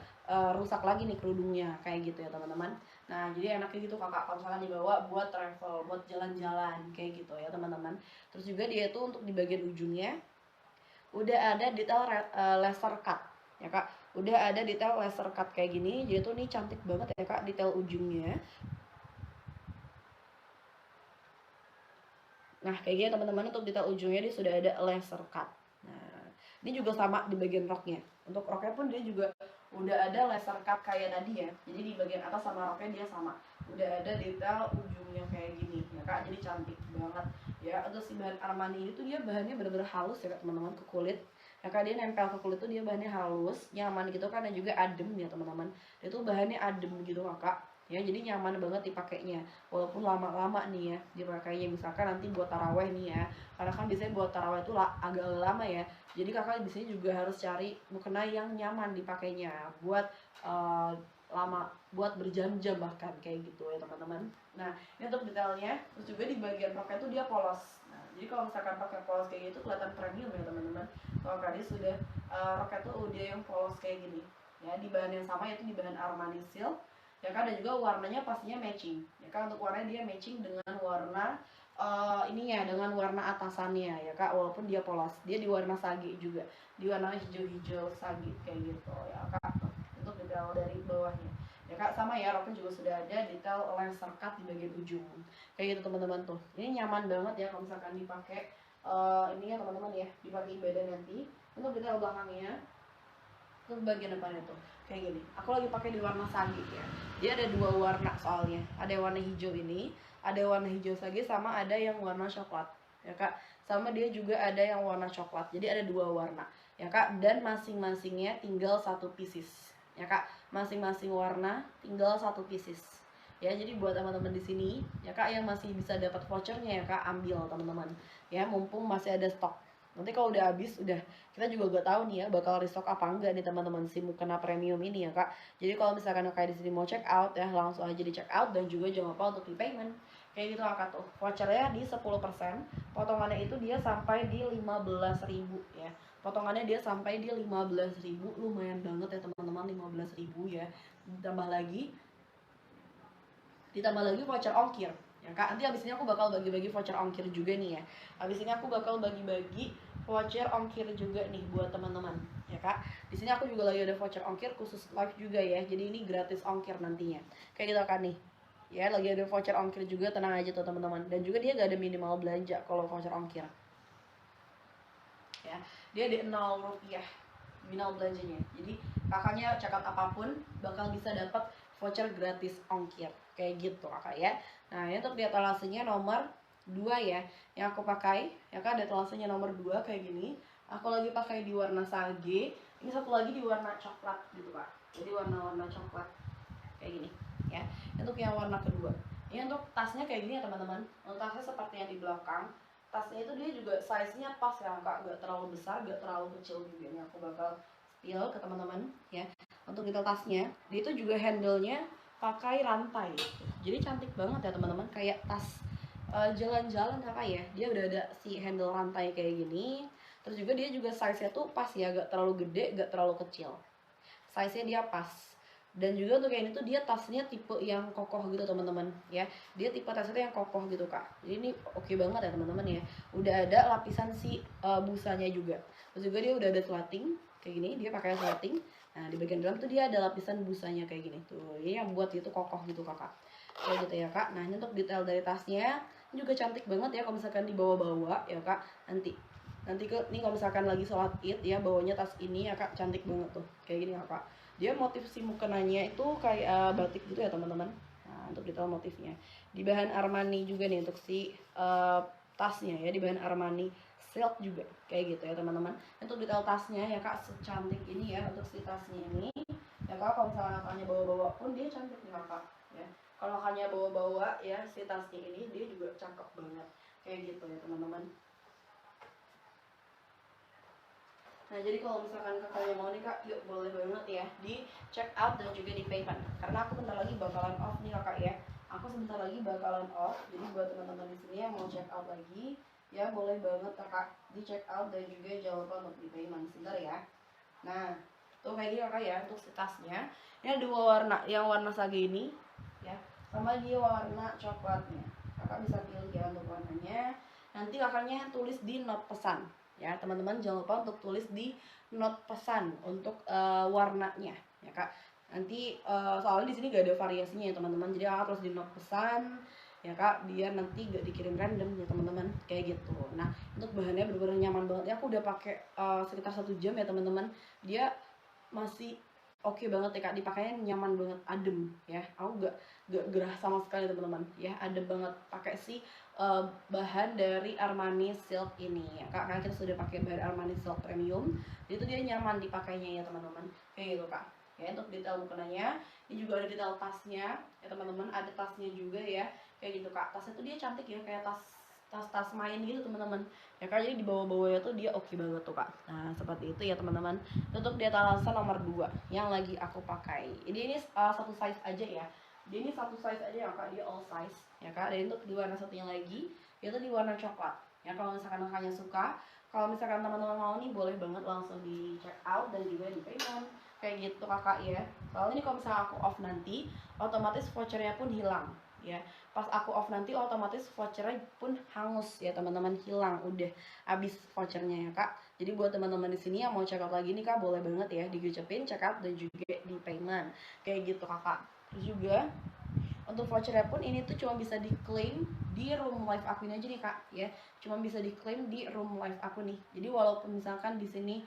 rusak lagi nih kerudungnya kayak gitu ya teman-teman. Nah jadi enaknya gitu kakak kalau misalkan dibawa buat travel, buat jalan-jalan kayak gitu ya teman-teman. Terus juga dia itu untuk di bagian ujungnya udah ada detail laser cut ya kak, udah ada detail laser cut kayak gini. Jadi tuh nih cantik banget ya kak detail ujungnya. Nah kayak gini teman-teman, untuk detail ujungnya dia sudah ada laser cut. Nah ini juga sama di bagian roknya, untuk roknya pun dia juga udah ada laser cut kayak tadi ya. Jadi di bagian atas sama roknya dia sama, udah ada detail ujungnya kayak gini ya kak, jadi cantik banget ya. Untuk si bahan Armani itu dia bahannya bener-bener halus ya kak teman-teman, ke kulit ya kak. Dia nempel ke kulit tuh dia bahannya halus, nyaman gitu kan, dan juga adem ya teman-teman. Dia tuh bahannya adem gitu kakak ya, jadi nyaman banget dipakainya walaupun lama-lama nih ya dipakainya. Misalkan nanti buat taraweh nih ya, karena kan biasanya buat taraweh itu agak lama ya, jadi kakak biasanya juga harus cari mukena yang nyaman dipakainya buat lama, buat berjam-jam bahkan kayak gitu ya teman-teman. Nah ini untuk detailnya. Terus juga di bagian roknya tuh dia polos. Nah jadi kalau misalkan pakai polos kayak gitu kelihatan premium ya teman-teman. Kalau tadi sudah roknya tuh udah yang polos kayak gini ya, di bahan yang sama yaitu di bahan Armani Silk ya kan. Dan juga warnanya pastinya matching ya kan, untuk warnanya dia matching dengan warna ininya, dengan warna atasannya ya kak. Walaupun dia polos, dia di warna sage juga, di warna hijau-hijau sage kayak gitu ya kak. Untuk detail dari bawahnya ya kak sama ya, roknya juga sudah ada detail laser cut di bagian ujung kayak gitu teman-teman. Tuh ini nyaman banget ya kalau misalkan dipakai ini ya teman-teman ya, dipakai ibadah nanti. Untuk detail belakangnya, untuk bagian depannya tuh kayak gini, aku lagi pakai di warna sage ya. Dia ada dua warna soalnya, ada yang warna hijau ini, ada warna hijau sage, sama ada yang warna coklat ya kak. Sama dia juga ada yang warna coklat, jadi ada dua warna ya kak. Dan masing-masingnya tinggal satu pieces ya kak, masing-masing warna tinggal satu pieces ya. Jadi buat teman-teman di sini ya kak yang masih bisa dapat vouchernya ya kak, ambil teman-teman ya, mumpung masih ada stok. Nanti kalau udah habis, udah kita juga gak tahu nih ya bakal restock apa enggak nih teman-teman si mukena premium ini ya kak. Jadi kalau misalkan kayak di sini mau check out ya, langsung aja di check out. Dan juga jangan lupa untuk di payment kayak gitu kakak. Tuh vouchernya di 10%, potongannya itu dia sampai di 15.000 ya. Potongannya dia sampai di 15.000, lumayan banget ya teman-teman, 15.000 ya. Ditambah lagi voucher ongkir ya kak. Nanti abis ini aku bakal bagi-bagi voucher ongkir juga nih ya. Abis ini aku bakal bagi-bagi voucher ongkir juga nih buat teman-teman ya kak. Di sini aku juga lagi ada voucher ongkir khusus live juga ya, jadi ini gratis ongkir nantinya kayak gitu kan nih ya. Lagi ada voucher ongkir juga, tenang aja tuh teman-teman. Dan juga dia gak ada minimal belanja kalau voucher ongkir ya. Dia di 0 rupiah minimal belanjanya, jadi kakaknya check out apapun bakal bisa dapat voucher gratis ongkir kayak gitu kakak ya. Nah ini untuk detalasenya nomor 2 ya yang aku pakai ya kak. Detalasenya nomor 2 kayak gini, aku lagi pakai di warna sage. Ini satu lagi di warna coklat gitu kak, jadi warna-warna coklat kayak gini ya. Untuk yang warna kedua ini untuk tasnya kayak gini ya teman-teman. Untuk tasnya seperti yang di belakang, tasnya itu dia juga size nya pas ya kak, gak terlalu besar gak terlalu kecil juga. Ini aku bakal spill ke teman-teman ya. Untuk detail tasnya, dia itu juga handle-nya pakai rantai. Jadi cantik banget ya teman-teman, kayak tas jalan-jalan kakak ya. Dia udah ada si handle rantai kayak gini. Terus juga dia juga size-nya tuh pas ya, gak terlalu gede, gak terlalu kecil. Size-nya dia pas. Dan juga untuk yang ini tuh dia tasnya tipe yang kokoh gitu teman-teman ya. Dia tipe tasnya yang kokoh gitu kak. Jadi ini oke banget ya teman-teman ya. Udah ada lapisan si busanya juga. Terus juga dia udah ada slating kayak gini, dia pakai slating. Nah di bagian dalam tuh dia ada lapisan busanya kayak gini tuh. Ini yang buat itu kokoh gitu kakak. Kayak gitu ya kak. Nah ini untuk detail dari tasnya ini juga cantik banget ya kalau misalkan dibawa-bawa ya kak. Nanti ke nih kalau misalkan lagi sholat id ya, bawanya tas ini ya kak, cantik banget tuh kayak gini ya kak. Dia motif si mukenanya itu kayak batik gitu ya teman-teman. Nah untuk detail motifnya di bahan Armani juga nih untuk si tasnya ya, di bahan Armani silk juga kayak gitu ya teman-teman. Untuk detail tasnya ya kak secantik ini ya untuk si tasnya ini ya kak. Kalau misalkan kakaknya bawa-bawa pun dia cantik nih kakak ya. Kalau kakaknya bawa-bawa ya si tasnya ini dia juga cakep banget kayak gitu ya teman-teman. Nah jadi kalau misalkan kakaknya mau nih kak, yuk boleh banget ya di check out dan juga di payment. Karena aku bentar lagi bakalan off nih kakak ya. Aku sebentar lagi bakalan off. Jadi buat teman-teman di sini yang mau check out lagi, ya boleh banget kakak di check out dan juga jangan lupa untuk di payment. Sebentar ya. Nah tuh kayak gini kakak ya untuk si tasnya. Ini ada dua warna, yang warna sage ini ya, sama dia warna coklatnya. Kakak bisa pilih ya untuk warnanya. Nanti kakaknya tulis di note pesan ya teman-teman, jangan lupa untuk tulis di note pesan untuk warnanya ya kak. Nanti soalnya di sini gak ada variasinya ya teman-teman, jadi kakak terus di note pesan ya kak, biar nanti gak dikirim random ya teman-teman kayak gitu. Nah untuk bahannya bener-bener nyaman banget ya, aku udah pakai sekitar 1 jam ya teman-teman. Dia masih oke banget ya kak, dipakainya nyaman banget, adem ya. Aku gak gerah sama sekali teman-teman ya, adem banget pakai si bahan dari Armani Silk ini ya kak. Karena kita sudah pakai bahan Armani Silk Premium, jadi itu dia nyaman dipakainya ya teman-teman kayak gitu kak ya. Untuk detail mukenanya ini juga ada detail tasnya ya teman-teman, ada tasnya juga ya kayak gitu kak. Tasnya tuh dia cantik ya, kayak tas main gitu teman-teman ya kak. Jadi di bawah-bawahnya tuh dia oke banget tuh kak. Nah seperti itu ya teman-teman. Untuk di etalase nomor 2 yang lagi aku pakai ini satu size aja ya. Dia ini satu size aja ya kak, dia all size ya kak. Dan untuk di warna satunya lagi yaitu di warna coklat ya. Kalau misalkan kakaknya suka, kalau misalkan teman-teman mau nih, boleh banget langsung di check out dan juga di payment kayak gitu kakak ya. Soalnya ini kalau misalkan aku off nanti, otomatis vouchernya pun hilang ya. Pas aku off nanti otomatis vouchernya pun hangus ya teman-teman, hilang, udah habis vouchernya ya kak. Jadi buat teman-teman di sini yang mau check out lagi nih kak, boleh banget ya digecepin check out dan juga di payment kayak gitu kakak. Terus juga untuk vouchernya pun ini tuh cuma bisa diklaim di room live aku ini aja nih kak ya. Cuma bisa diklaim di room live aku nih. Jadi walaupun misalkan di sini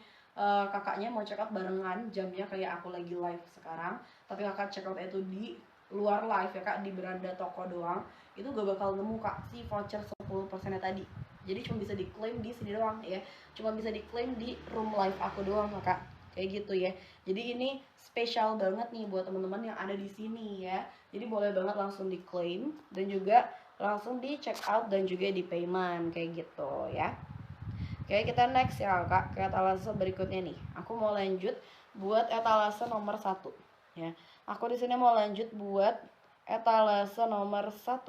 kakaknya mau check out barengan jamnya kayak aku lagi live sekarang, tapi kakak check out itu di luar live ya kak, di beranda toko doang, itu gak bakal nemu kak si voucher 10% tadi. Jadi cuma bisa diklaim di sini doang ya, cuma bisa diklaim di room live aku doang kak kayak gitu ya. Jadi ini spesial banget nih buat teman-teman yang ada di sini ya. Jadi boleh banget langsung diklaim dan juga langsung di check out dan juga di payment kayak gitu ya. Oke kita next ya kak, ke etalase berikutnya nih. Aku mau lanjut buat etalase nomor 1 ya. Aku di sini mau lanjut buat etalase nomor 1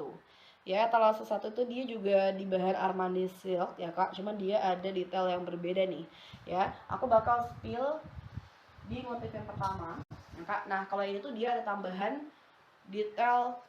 ya. Etalase 1 itu dia juga di bahan Armani Silk ya kak, cuman dia ada detail yang berbeda nih ya. Aku bakal spill di motif yang pertama ya kak. Nah kalau ini tuh dia ada tambahan detail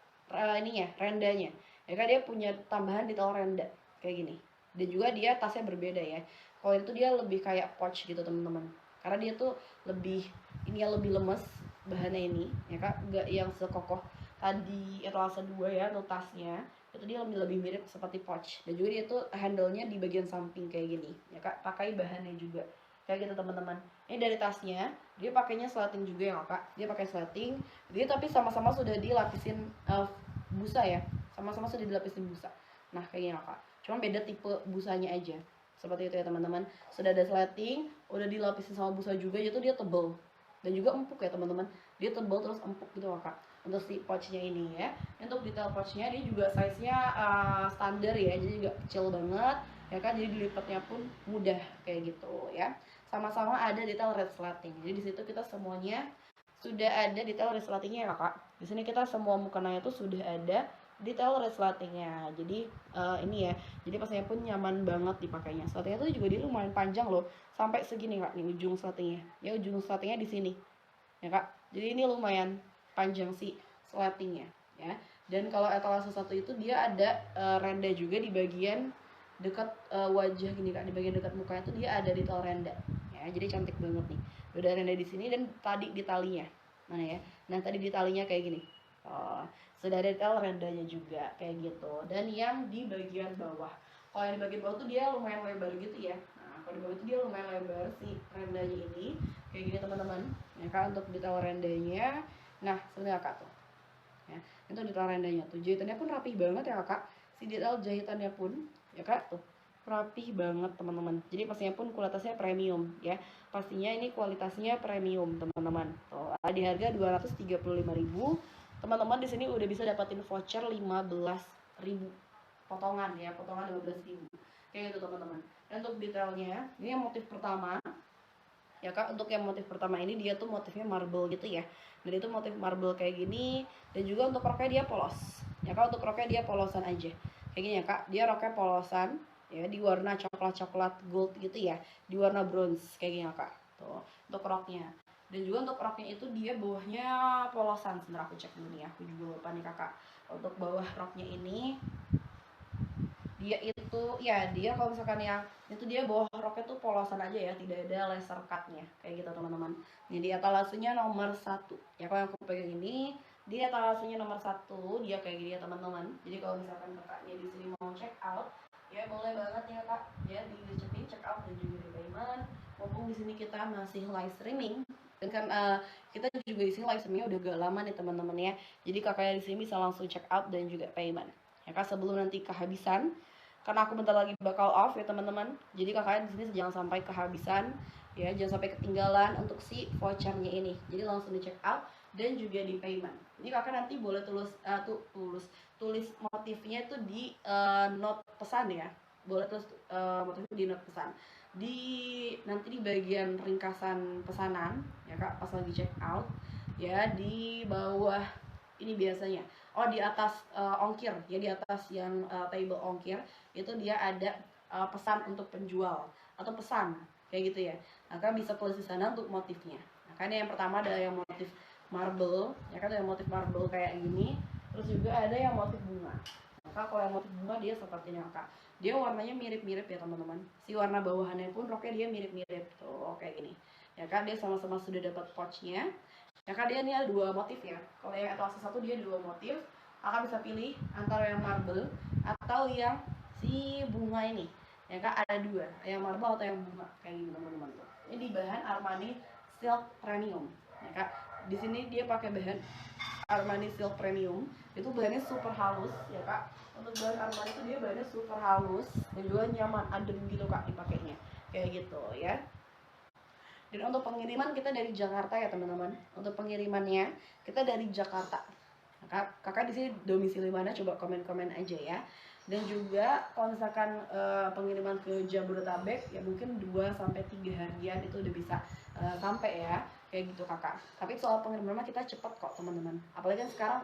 ini ya, rendanya ya kak. Dia punya tambahan detail renda kayak gini. Dan juga dia tasnya berbeda ya. Kalau itu dia lebih kayak pouch gitu teman-teman, karena dia tuh lebih ini ya, lebih lemes bahannya ini ya kak, enggak yang sekokoh tadi etalase 2 ya. Untuk tasnya itu dia lebih mirip seperti pouch, dan juga dia tuh handle-nya di bagian samping kayak gini ya kak, pakai bahannya juga kayak gitu teman-teman. Ini dari tasnya dia pakainya slating juga ya kak, dia pakai slating. Dia tapi sama-sama sudah dilapisin busa ya, sama-sama sudah dilapisin busa. Nah kayak gini kak, cuma beda tipe busanya aja seperti itu ya teman-teman. Sudah ada slating, udah dilapisin sama busa juga, itu dia tebel dan juga empuk ya teman-teman. Dia tebal terus empuk gitu loh kak untuk si pouchnya ini ya. Untuk detail pouchnya dia juga size nya standar ya, jadi juga kecil banget ya kan. Jadi dilipatnya pun mudah kayak gitu ya. sama-sama ada detail resleting. Jadi di situ kita semuanya sudah ada detail resletingnya ya kak. Di sini kita semua mukena itu sudah ada detail resletingnya. Jadi ini ya, jadi pastinya pun nyaman banget dipakainya. Resletingnya tuh juga dia lumayan panjang loh, sampai segini kak nih ujung resletingnya. Ya ujung resletingnya di sini ya kak. Jadi ini lumayan panjang sih resletingnya ya. Dan kalau etalase satu itu dia ada renda juga di bagian dekat wajah gini kak, di bagian dekat mukanya tuh dia ada detail renda ya. Jadi cantik banget nih. Udah renda di sini dan tadi di talinya. Mana ya? Nah, tadi di talinya kayak gini. Sudah ada detail rendanya juga kayak gitu. Dan yang di bagian bawah. Kalau yang di bagian bawah tuh dia lumayan lebar gitu ya. Nah, kalau di bawah itu dia lumayan lebar si rendanya ini. Kayak gini teman-teman. Ya kan untuk detail rendanya. Nah, sebenarnya kak tuh. Ya, itu detail rendanya tuh. Jahitannya pun rapih banget ya kak. Si detail jahitannya pun ya kak tuh rapih banget teman-teman. Jadi pastinya pun kualitasnya premium ya. Pastinya ini kualitasnya premium teman-teman. Tuh, di harga 235.000. Teman-teman di sini udah bisa dapatin voucher 15.000 potongan ya, potongan 15.000. Kayak gitu teman-teman. Dan untuk detailnya, ini yang motif pertama. Ya kak, untuk yang motif pertama ini dia tuh motifnya marble gitu ya. Dan itu motif marble kayak gini. Dan juga untuk roknya dia polos. Ya kak, untuk roknya dia polosan aja. Kayak gini ya kak, dia roknya polosan ya, di warna coklat-coklat gold gitu ya, di warna bronze kayak gini ya kak. Tuh, untuk roknya. Dan juga untuk roknya itu dia bawahnya polosan. Sebentar aku cek dulu nih ya, aku juga lupa nih kakak. Untuk bawah roknya ini dia itu ya, dia kalau misalkan yang itu dia bawah roknya tuh polosan aja ya, tidak ada laser cutnya kayak gitu teman-teman. Jadi etalasenya nomor 1 ya. Kalau yang aku pegang ini dia etalasenya nomor 1, dia kayak gini ya teman-teman. Jadi kalau misalkan kakaknya di sini mau check out ya boleh banget ya kak ya, di check out dan juga di payment. Mumpung di sini kita masih live streaming dan kan kita juga di sini live streamingnya udah gak lama nih teman-teman ya. Jadi kakaknya di sini bisa langsung check out dan juga payment ya kak, sebelum nanti kehabisan, karena aku bentar lagi bakal off ya teman-teman. Jadi kakaknya di sini jangan sampai kehabisan ya, jangan sampai ketinggalan untuk si vouchernya ini. Jadi langsung di check out dan juga di payment. Ini kakak nanti boleh tulis motifnya tuh di note pesan ya. Boleh tulis motifnya di note pesan. Nanti di bagian ringkasan pesanan ya kak, pas lagi check out ya, di bawah ini biasanya. Oh, di atas ongkir ya, di atas yang table ongkir itu dia ada pesan untuk penjual atau pesan kayak gitu ya. Nah, kan bisa tulis di sana untuk motifnya. Nah, kan yang pertama ada yang motif marble ya kan, ada yang motif marble kayak gini. Terus juga ada yang motif bunga. Maka kalau yang motif bunga dia seperti ini kak. Dia warnanya mirip-mirip ya teman-teman. Si warna bawahannya pun roknya dia mirip-mirip tuh kayak gini. Ya kan, dia sama-sama sudah dapat pouchnya. Ya kan, dia ini ada 2 motif ya. Kalau yang etalase 1 dia 2 motif. Kakak bisa pilih antara yang marble atau yang si bunga ini. Ya kak, ada 2, yang marble atau yang bunga kayak gini teman-teman tuh. Ini di bahan Armani Silk Premium. Ya kak, di sini dia pakai bahan Armani Silk Premium. Itu bahannya super halus ya kak. Untuk bahan Armani itu dia bahannya super halus dan juga nyaman, adem gitu kak dipakainya kayak gitu ya. Dan untuk pengiriman kita dari Jakarta ya teman-teman. Untuk pengirimannya kita dari Jakarta. Kakak di sini domisili mana? Coba komen-komen aja ya. Dan juga kalau misalkan pengiriman ke Jabodetabek ya mungkin 2 sampai 3 harian itu udah bisa sampai ya. Kayak gitu kakak. Tapi soal pengiriman kita cepet kok teman-teman. Apalagi kan sekarang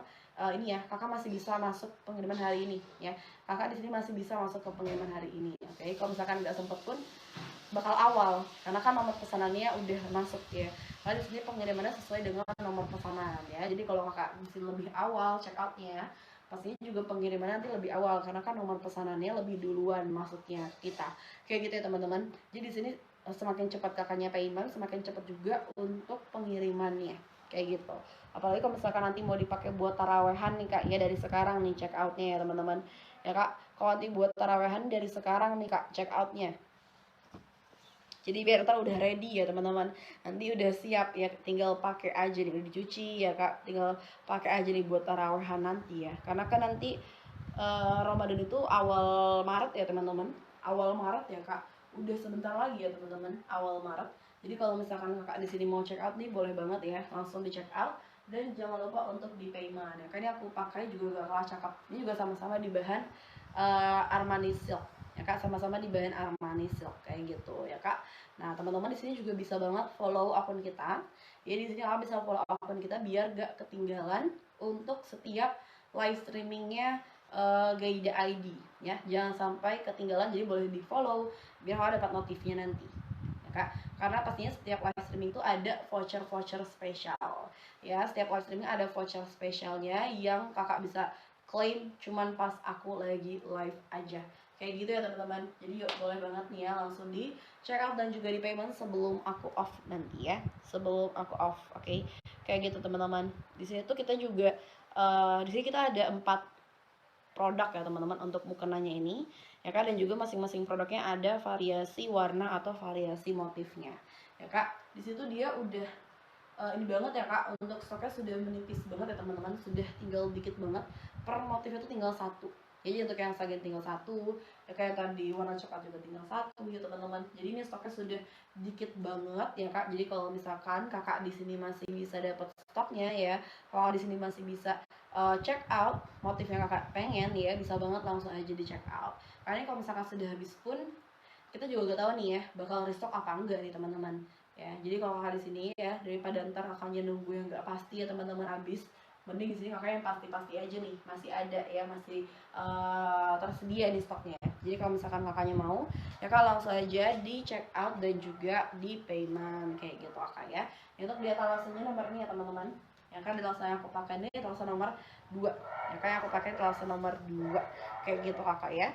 ini ya, kakak masih bisa masuk pengiriman hari ini ya. Kakak di sini masih bisa masuk ke pengiriman hari ini. Oke, kalau misalkan nggak sempet pun bakal awal, karena kan nomor pesanannya udah masuk ya. Karena di sini pengirimannya sesuai dengan nomor pesanan ya. Jadi kalau kakak mesti lebih awal check outnya, pastinya juga pengirimannya nanti lebih awal karena kan nomor pesanannya lebih duluan masuknya kita. Kayak gitu ya teman-teman. Jadi di sini semakin cepat kakaknya payment, semakin cepat juga untuk pengirimannya. Kayak gitu. Apalagi kalau misalkan nanti mau dipakai buat tarawehan nih kak ya, dari sekarang nih check outnya ya teman-teman. Ya kak, kalau nanti buat tarawehan dari sekarang nih kak check outnya. Jadi biar ntar udah ready ya teman-teman. Nanti udah siap ya, tinggal pakai aja nih, udah dicuci ya kak. Tinggal pakai aja nih buat tarawehan nanti ya. Karena kan nanti Ramadan itu awal Maret ya teman-teman. Awal Maret ya kak. Udah sebentar lagi ya teman-teman, awal Maret. Jadi kalau misalkan kakak di sini mau check out nih, boleh banget ya, langsung di check out. Dan jangan lupa untuk di payment ya. Kayaknya aku pakai juga gak kalah cakep. Ini juga sama-sama di bahan Armani Silk. Ya ya kak, sama-sama di bahan Armani Silk kayak gitu ya kak. Nah teman-teman di sini juga bisa banget follow akun kita. Jadi di sini kalian bisa follow akun kita biar gak ketinggalan untuk setiap live streamingnya Gaida ID ya. Jangan sampai ketinggalan, jadi boleh di follow biar kalian dapat notifnya nanti ya kak. Karena pastinya setiap live streaming itu ada voucher spesial ya. Setiap live streaming ada voucher spesialnya yang kakak bisa claim cuman pas aku lagi live aja kayak gitu ya teman-teman. Jadi yuk boleh banget nih ya langsung di check out dan juga di payment sebelum aku off nanti ya, sebelum aku off. Oke, kayak gitu teman-teman. Di sini tuh kita juga di sini kita ada 4 produk ya teman-teman untuk mukenanya ini ya kak, dan juga masing-masing produknya ada variasi warna atau variasi motifnya ya kak. Di situ dia udah ini banget ya kak, untuk stoknya sudah menipis banget ya teman-teman, sudah tinggal dikit banget, per motifnya tuh tinggal 1. Jadi untuk yang sagen tinggal 1, ya kayak tadi warna coklat juga tinggal 1 ya teman-teman. Jadi ini stoknya sudah dikit banget ya kak. Jadi kalau misalkan kakak di sini masih bisa dapat stoknya ya, kalau di sini masih bisa check out motif yang kakak pengen ya, bisa banget langsung aja di check out. Karena kalau misalkan sudah habis pun kita juga gak tahu nih ya bakal restock apa enggak nih teman-teman ya. Jadi kalau kakak di sini ya, daripada ntar kakaknya nunggu yang nggak pasti ya teman-teman habis, mending di sini kakak yang pasti-pasti aja nih, masih ada ya, masih tersedia nih stoknya. Jadi kalau misalkan kakaknya mau ya kak langsung aja di check out dan juga di payment kayak gitu kakak ya. Untuk di etalasenya nomornya ya teman-teman, yang kan di etalase yang aku pakai ini etalase nomor 2 ya kan, yang aku pakai etalase nomor 2 kayak gitu kakak ya.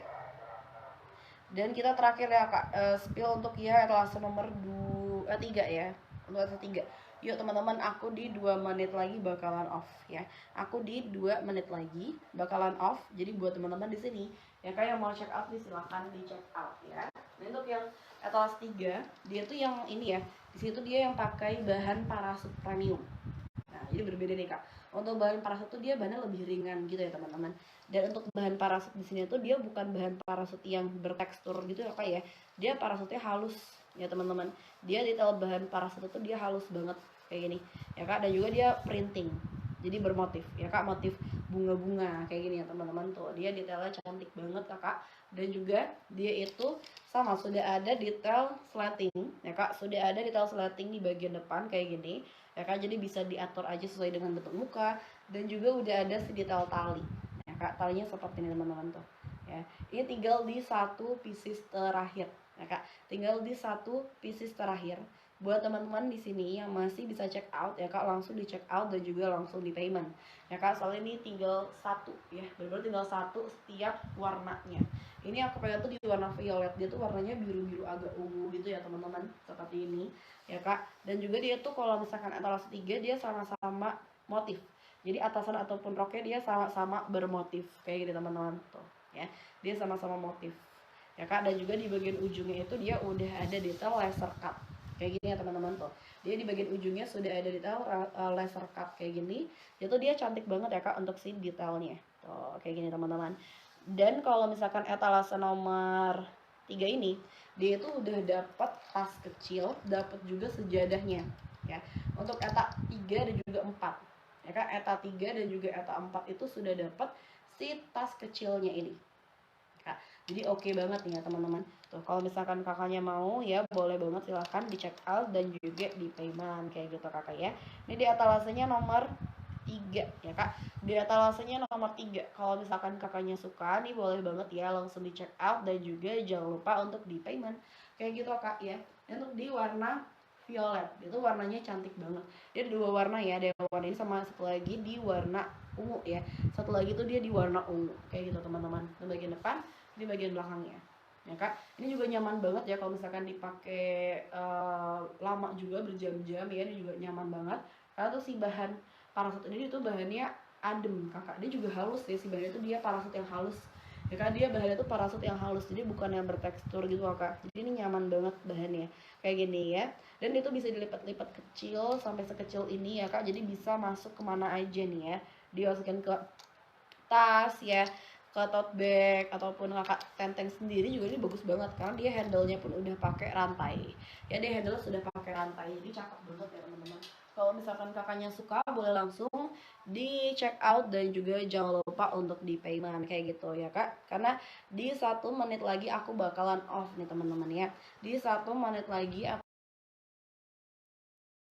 Dan kita terakhir ya kak, spill untuk ya etalase nomor 3 ya, untuk etalase 3. Yuk teman-teman, aku di 2 menit lagi bakalan off ya. Aku di 2 menit lagi bakalan off. Jadi buat teman-teman di sini ya kak yang mau check out nih silahkan di check out ya. Nah untuk yang etalase 3, dia tuh yang ini ya, di situ dia yang pakai bahan parasut premium. Nah, jadi berbeda nih kak. Untuk bahan parasut tuh dia bahannya lebih ringan gitu ya teman-teman. Dan untuk bahan parasut di sini tuh dia bukan bahan parasut yang bertekstur gitu ya kak ya. Dia parasutnya halus ya teman-teman. Dia detail bahan parasut itu dia halus banget kayak gini ya kak. Dan juga dia printing, jadi bermotif ya kak, motif bunga-bunga kayak gini ya teman-teman. Tuh dia detailnya cantik banget kakak. Dan juga dia itu sama sudah ada detail slating ya kak, sudah ada detail slating di bagian depan kayak gini ya kak. Jadi bisa diatur aja sesuai dengan bentuk muka. Dan juga udah ada si detail tali ya kak, talinya seperti ini teman-teman tuh ya. Ini tinggal di 1 pieces terakhir ya kak, tinggal di 1 pieces terakhir. Buat teman-teman di sini yang masih bisa check out ya kak, langsung di check out dan juga langsung di payment ya kak. Soalnya ini tinggal 1 ya, benar-benar tinggal 1 setiap warnanya. Ini aku pengen tuh di warna violet, dia tuh warnanya biru-biru agak ungu gitu ya teman-teman, seperti ini ya kak. Dan juga dia tuh kalau misalkan etalase 3 dia sama-sama motif, jadi atasan ataupun roknya dia sama-sama bermotif kayak gitu teman-teman tuh ya. Dia sama-sama motif ya kak. Dan juga di bagian ujungnya itu dia udah ada detail laser cut kayak gini ya teman-teman tuh. Dia di bagian ujungnya sudah ada detail laser cut kayak gini. Itu dia cantik banget ya kak untuk si detailnya tuh kayak gini teman-teman. Dan kalau misalkan etalase nomor 3 ini, dia itu udah dapat tas kecil, dapat juga sejadahnya ya. Untuk eta 3 dan juga 4 ya kan, eta 3 dan juga eta 4 itu sudah dapat si tas kecilnya ini kak. Jadi oke banget nih ya teman-teman. Tuh kalau misalkan kakaknya mau ya boleh banget silahkan di check out dan juga di payment kayak gitu kakak ya. Ini di etalasenya nomor 3 ya kak, di etalasenya nomor 3. Kalau misalkan kakaknya suka nih boleh banget ya langsung di check out dan juga jangan lupa untuk di payment kayak gitu kak ya. Untuk di warna violet itu warnanya cantik banget. Dia ada 2 warna ya, ada yang warna ini sama satu lagi di warna ungu ya. Satu lagi tuh dia di warna ungu kayak gitu teman-teman. Di bagian depan, di bagian belakangnya ya kak. Ini juga nyaman banget ya kalau misalkan dipakai lama juga berjam-jam ya. Ini juga nyaman banget karena tuh si bahan parasut ini tuh bahannya adem kakak. Dia juga halus ya, si bahannya tuh dia parasut yang halus ya kan. Dia bahannya tuh parasut yang halus, jadi bukan yang bertekstur gitu kakak. Jadi ini nyaman banget bahannya kayak gini ya. Dan itu bisa dilipat-lipat kecil sampai sekecil ini ya kak. Jadi bisa masuk kemana aja nih ya, dimasukin ke tas ya, ke tote bag ataupun kakak tenteng sendiri juga ini bagus banget karena dia handle-nya pun udah pakai rantai. Ya dia handle sudah pakai rantai, jadi cakep banget ya teman-teman. Kalau misalkan kakaknya suka boleh langsung di check out dan juga jangan lupa untuk di payment kayak gitu ya kak. Karena di 1 menit lagi aku bakalan off nih teman-teman ya. Di 1 menit lagi